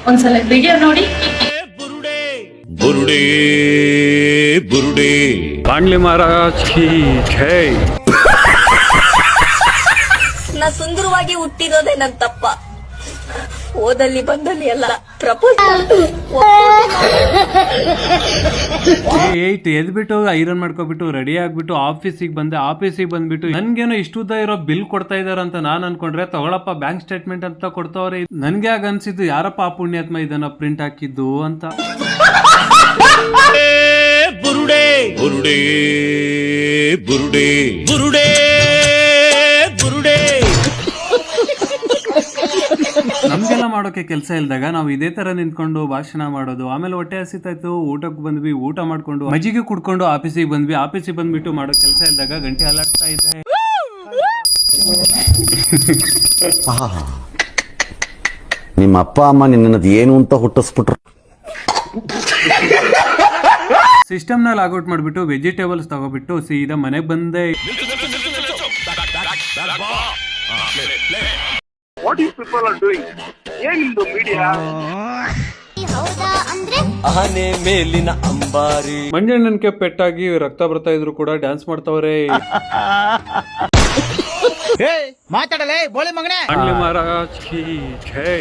ಒಂದ್ಸಲ ವಿಡಿಯೋ ನೋಡಿ. ಬುರುಡೆ ಬುರುಡೆ ಕಾಂಡ್ಲಿ ಮಹಾರಾಜ್ ಕಿ ಜೈ. ನಾ ಸುಂದರವಾಗಿ ಹುಟ್ಟಿರೋದೇ ನನ್ ತಪ್ಪ. ಓದಲ್ಲಿ ಬಂದಲ್ಲಿ ಎಲ್ಲ ಪ್ರಪೋಸ್ ಎದ್ಬಿಟ್ಟು ಐರನ್ ಮಾಡ್ಕೊಬಿಟ್ಟು ರೆಡಿ ಆಗ್ಬಿಟ್ಟು ಆಫೀಸಿಗೆ ಬಂದ್ಬಿಟ್ಟು ನನ್ಗೇನೋ ಇಷ್ಟುದ್ದ ಇರೋ ಬಿಲ್ ಕೊಡ್ತಾ ಇದಾರಂತ ನಾನ್ ಅನ್ಕೊಂಡ್ರೆ ತಗೊಳಪ್ಪ ಬ್ಯಾಂಕ್ ಸ್ಟೇಟ್ಮೆಂಟ್ ಅಂತ ಕೊಡ್ತಾವ್ರೆ. ನನ್ಗೆ ಆಗ ಅನ್ಸಿದ್ದು ಯಾರಪ್ಪ ಆ ಪುಣ್ಯಾತ್ಮ ಇದನ್ನ ಪ್ರಿಂಟ್ ಹಾಕಿದ್ದು ಅಂತ. ಬುರುಡೆ ಬುರುಡೆ ಬುರುಡೆ ಬುರುಡೆ ಬುರುಡೆ. ನಮ್ಗೆಲ್ಲ ಮಾಡೋಕೆ ಕೆಲಸ ಇಲ್ದಾಗ ನಾವು ಇದೇ ತರ ನಿಂತ್ಕೊಂಡು ಭಾಷಣ ಮಾಡೋದು, ಆಮೇಲೆ ಹೊಟ್ಟೆ ಹಸಿತಾಯ್ತು ಊಟಕ್ಕೆ ಬಂದ್ವಿ, ಊಟ ಮಾಡ್ಕೊಂಡು ಮಜ್ಜಿಗೆ ಕುಡ್ಕೊಂಡು ಆಫೀಸಿಗೆ ಬಂದ್ಬಿಟ್ಟು ಮಾಡೋ ಕೆಲಸ ಇಲ್ದಾಗ ಗಂಟೆ ಅಲಾಡ್ತಾ ಇದೆ. ನಿಮ್ಮ ಅಪ್ಪ ಅಮ್ಮ ನಿನ್ನದು ಏನು ಅಂತ ಹುಟ್ಟಿಸ್ಬಿಟ್ರು. ಸಿಸ್ಟಮ್ ನ ಲಾಗೌಟ್ ಮಾಡ್ಬಿಟ್ಟು ವೆಜಿಟೇಬಲ್ಸ್ ತಗೋಬಿಟ್ಟು ಸೀದಾ ಮನೆಗೆ ಬಂದೆ. What you people are doing? ಏನಿದು ಮೀಡಿಯಾ? ಆನೆ ಮೇಲಿನ ಅಂಬಾರಿ ಮಂಜಣ್ಣನ್ಗೆ ಪೆಟ್ಟಾಗಿ ರಕ್ತ ಬರ್ತಾ ಇದ್ರು ಕೂಡ ಡ್ಯಾನ್ಸ್ ಮಾಡ್ತಾವ್ರೆ. ಮಾತಾಡಲೇ ಬೋಳಿ ಮಗನೇ. ಕಾಂಡ್ಲಿ ಮಹಾರಾಜ್ ಕಿ ಜೈ.